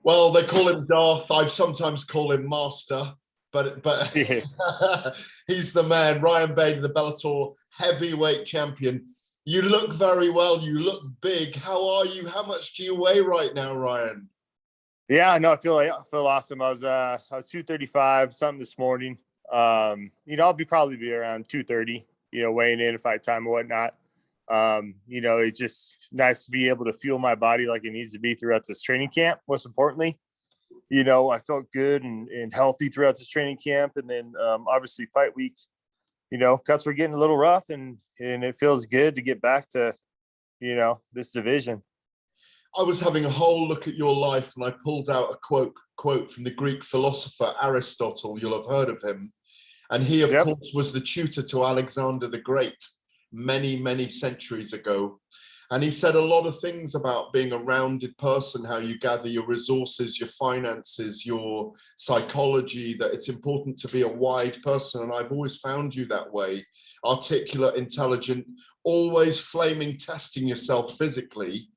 Well, they call him Darth. I sometimes call him Master, but Yeah. he's the man. Ryan Bader, the Bellator heavyweight champion. You look very well. You look big. How are you? How much do you weigh right now, Ryan? Yeah, no, I feel awesome. I was 235 something this morning. I'll probably be around 230, weighing in fight time and whatnot. It's just nice to be able to fuel my body like it needs to be throughout this training camp. Most importantly, I felt good and healthy throughout this training camp. And then obviously fight week, cuts were getting a little rough and it feels good to get back to, this division. I was having a whole look at your life and I pulled out a quote from the Greek philosopher Aristotle. You'll have heard of him. And he, of Yep. course, was the tutor to Alexander the Great many, many centuries ago. And he said a lot of things about being a rounded person, how you gather your resources, your finances, your psychology, that it's important to be a wide person. And I've always found you that way, articulate, intelligent, always flaming, testing yourself physically.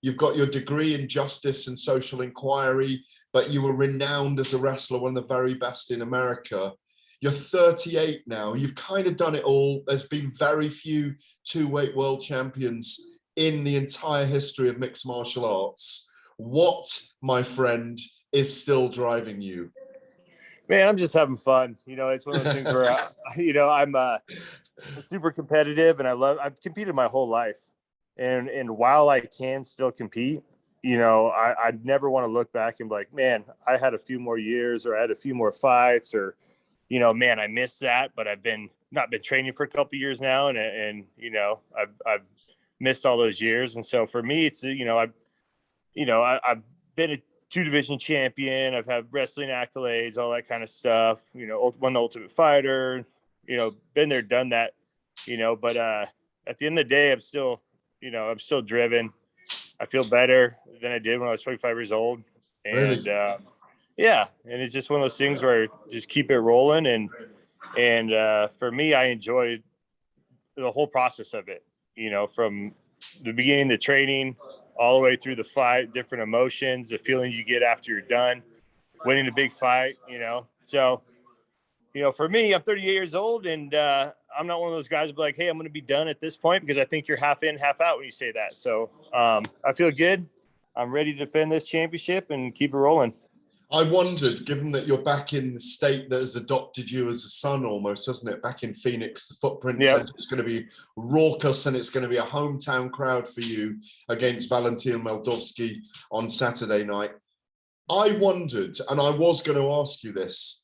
You've got your degree in justice and social inquiry, but you were renowned as a wrestler, one of the very best in America. You're 38 now. You've kind of done it all. There's been very few two-weight world champions in the entire history of mixed martial arts. What, my friend, is still driving you? Man, I'm just having fun. It's one of those things where, I'm super competitive and I've competed my whole life. And while I can still compete, I never want to look back and be like, man, I had a few more years or I had a few more fights or, man, I missed that, but I've not been training for a couple of years now. And I've missed all those years. And so for me, it's, I've been a 2-division champion. I've had wrestling accolades, all that kind of stuff, won the Ultimate Fighter, been there, done that, but at the end of the day, I'm still driven. I feel better than I did when I was 25 years old. And Really? yeah. And it's just one of those things where just keep it rolling. And for me, I enjoy the whole process of it, from the beginning, the training, all the way through the fight, different emotions, the feeling you get after you're done, winning a big fight, So, for me, I'm 38 years old and I'm not one of those guys who be like, hey, I'm going to be done at this point, because I think you're half in, half out when you say that. So I feel good. I'm ready to defend this championship and keep it rolling. I wondered, given that you're back in the state that has adopted you as a son almost, doesn't it? Back in Pheonix, the Footprint Center is going to be raucous and it's going to be a hometown crowd for you against Valentin Moldavsky on Saturday night. I wondered, and I was going to ask you this,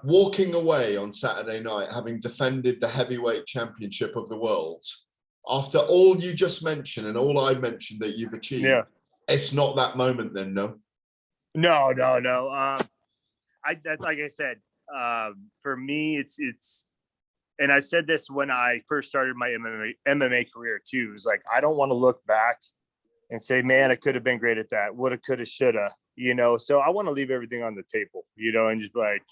walking away on Saturday night, having defended the heavyweight championship of the world, after all you just mentioned and all I mentioned that you've achieved, it's not that moment then, no? No. Like I said, for me, it's, and I said this when I first started my MMA career too. It's like, I don't want to look back and say, man, I could have been great at that. Woulda, coulda, shoulda, So I want to leave everything on the table, and just be like,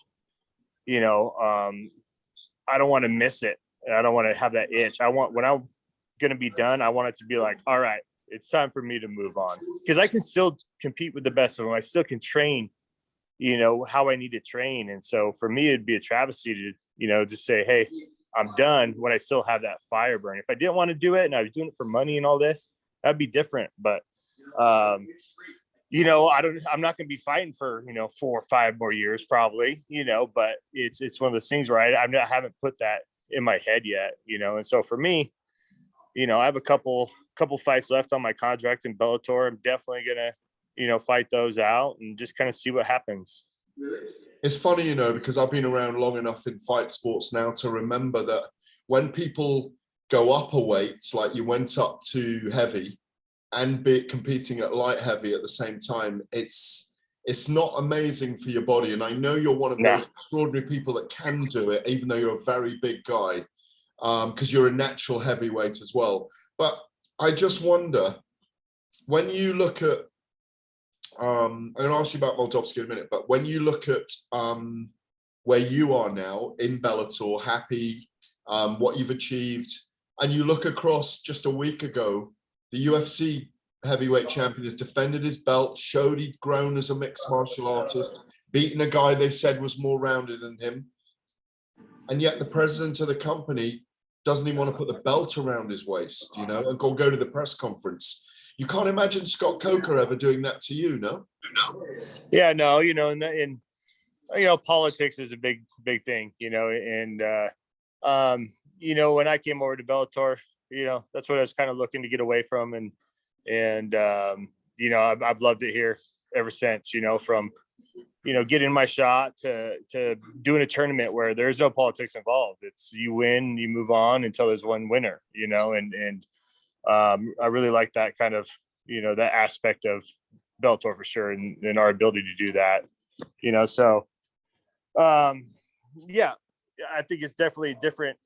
I don't want to miss it. I don't want to have that itch. When I'm going to be done, I want it to be like, all right, it's time for me to move on, because I can still compete with the best of them. I still can train, how I need to train. And so for me, it'd be a travesty to, just say, hey, I'm done, when I still have that fire burning. If I didn't want to do it and I was doing it for money and all this, that'd be different. But, I'm not going to be fighting for, 4 or 5 more years probably, but it's one of those things where I haven't put that in my head yet, And so for me, I have a couple fights left on my contract in Bellator. I'm definitely going to, fight those out and just kind of see what happens. It's funny, because I've been around long enough in fight sports now to remember that when people go up a weight, like you went up to heavy and be competing at light heavy at the same time, it's not amazing for your body. And I know you're one of those extraordinary people that can do it, even though you're a very big guy, because you're a natural heavyweight as well. But I just wonder, when you look at, I'm going to ask you about Moldavsky in a minute, but when you look at where you are now in Bellator, happy, what you've achieved, and you look across just a week ago, the UFC heavyweight champion, has defended his belt, showed he'd grown as a mixed martial artist, beaten a guy they said was more rounded than him. And yet the president of the company doesn't even want to put the belt around his waist, you know, and go to the press conference. You can't imagine Scott Coker ever doing that to you, no? Yeah, no, you know, and you know, politics is a big thing, you know, and you know, when I came over to Bellator, you know, that's what I was kind of looking to get away from, and you know, I've loved it here ever since, you know, from, you know, getting my shot to doing a tournament where there's no politics involved. It's you win, you move on until there's one winner, you know, and I really like that kind of, you know, that aspect of Bellator for sure, and our ability to do that, you know. So yeah, I think it's definitely a different,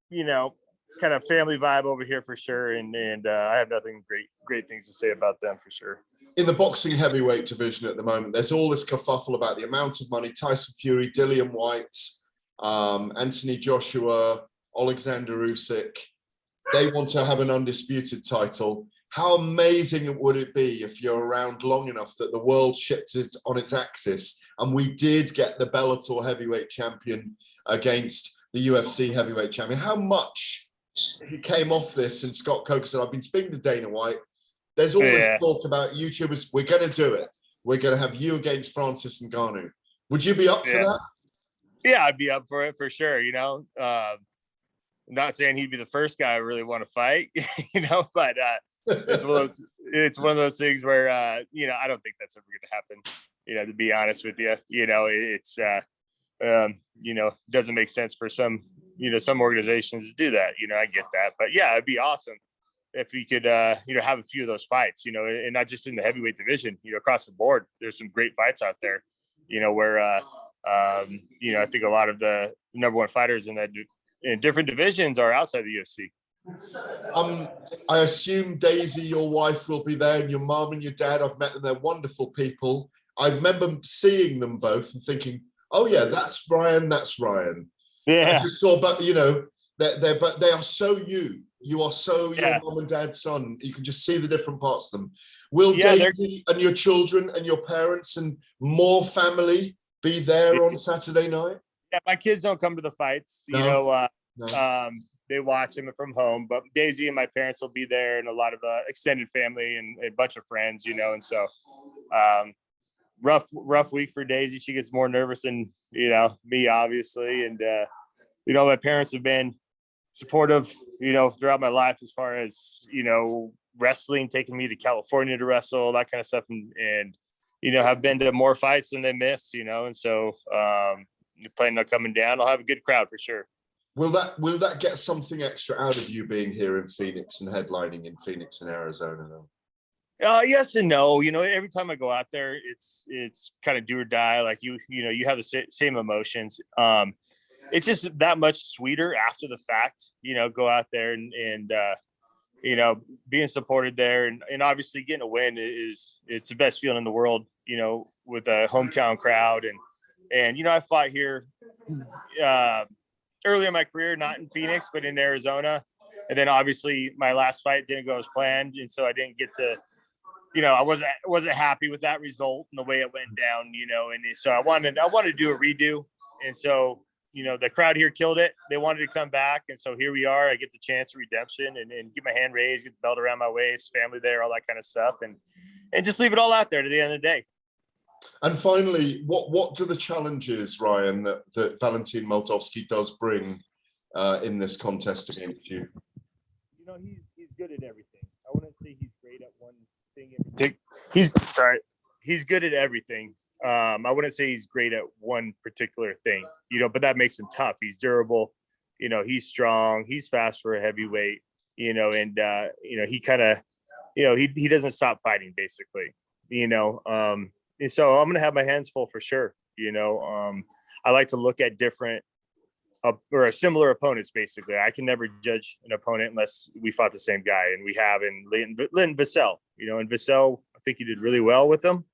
you know, kind of family vibe over here for sure, and I have nothing great things to say about them for sure. In the boxing heavyweight division at the moment, there's all this kerfuffle about the amount of money. Tyson Fury, Dillian White, Anthony Joshua, Alexander Usyk, they want to have an undisputed title. How amazing would it be if you're around long enough that the world shifted on its axis and we did get the Bellator heavyweight champion against the UFC heavyweight champion? How much he came off this, and Scott Coker said, I've been speaking to Dana White. There's all this talk about YouTubers. We're going to do it. We're going to have you against Francis Ngannou. Would you be up for that? Yeah, I'd be up for it for sure. You know, I'm not saying he'd be the first guy I really want to fight, you know, but it's one of those things where, you know, I don't think that's ever going to happen, you know, to be honest with you. You know, it's, you know, doesn't make sense for some, you know, some organizations to do that. You know, I get that. But yeah, it'd be awesome if we could, you know, have a few of those fights, you know, and not just in the heavyweight division, you know, across the board. There's some great fights out there, you know, where, you know, I think a lot of the number one fighters in different divisions are outside the UFC. I assume Daisy, your wife, will be there, and your mom and your dad. I've met them; they're wonderful people. I remember seeing them both and thinking, "Oh yeah, that's Ryan. That's Ryan." Yeah, I just saw, but you know, but they are so you. You are so your mom and dad's son. You can just see the different parts of them. Will Daisy and your children and your parents and more family be there on Saturday night? Yeah, my kids don't come to the fights. You know, they watch them from home. But Daisy and my parents will be there, and a lot of extended family and a bunch of friends. You know, and so rough week for Daisy. She gets more nervous than, you know, me, obviously, and you know, my parents have been supportive, you know, throughout my life as far as, you know, wrestling, taking me to California to wrestle, that kind of stuff, and you know, have been to more fights than they miss, you know, and so planning on coming down. I'll have a good crowd for sure. Will that get something extra out of you being here in Phoenix and headlining in Phoenix in Arizona though? Yes and no. You know, every time I go out there, it's kind of do or die. Like you know, you have the same emotions. It's just that much sweeter after the fact, you know, go out there and you know, being supported there, and obviously getting a win it's the best feeling in the world, you know, with a hometown crowd. And, you know, I fought here early in my career, not in Phoenix, but in Arizona. And then obviously my last fight didn't go as planned. And so I didn't get to, you know, I wasn't happy with that result and the way it went down, you know, and so I wanted to do a redo. And so, you know, the crowd here killed it. They wanted to come back. And so here we are. I get the chance of redemption and get my hand raised, get the belt around my waist, family there, all that kind of stuff. And just leave it all out there to the end of the day. And finally, what do the challenges, Ryan, that Valentin Moldavsky does bring in this contest against you? You know, he's good at everything. I wouldn't say he's great at one thing. He's good at everything. I wouldn't say he's great at one particular thing, you know, but that makes him tough. He's durable, you know, he's strong, he's fast for a heavyweight, you know, and, you know, he kind of, you know, he doesn't stop fighting basically, you know, and so I'm going to have my hands full for sure. You know, I like to look at different or similar opponents. Basically, I can never judge an opponent unless we fought the same guy, and we have in Linton Vassell. You know, and Vassell, I think he did really well with him.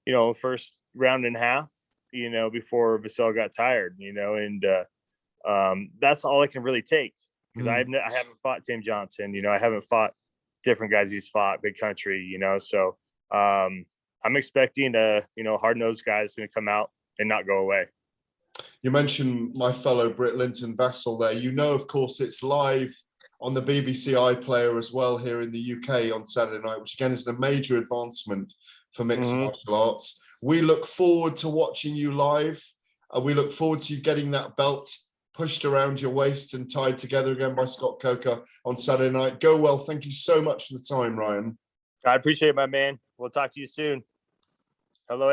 You know, first round and a half. You know, before Vassell got tired. You know, and that's all I can really take because I haven't fought Tim Johnson. You know, I haven't fought different guys he's fought, big country, you know. So I'm expecting hard-nosed guys to come out and not go away. You mentioned my fellow Brit Linton Vassell there. You know, of course, it's live on the BBC iPlayer as well here in the UK on Saturday night, which again is a major advancement for mixed martial arts. We look forward to watching you live. We look forward to you getting that belt pushed around your waist and tied together again by Scott Coker on Saturday night. Go well. Thank you so much for the time, Ryan. I appreciate it, my man. We'll talk to you soon. Hello, everyone.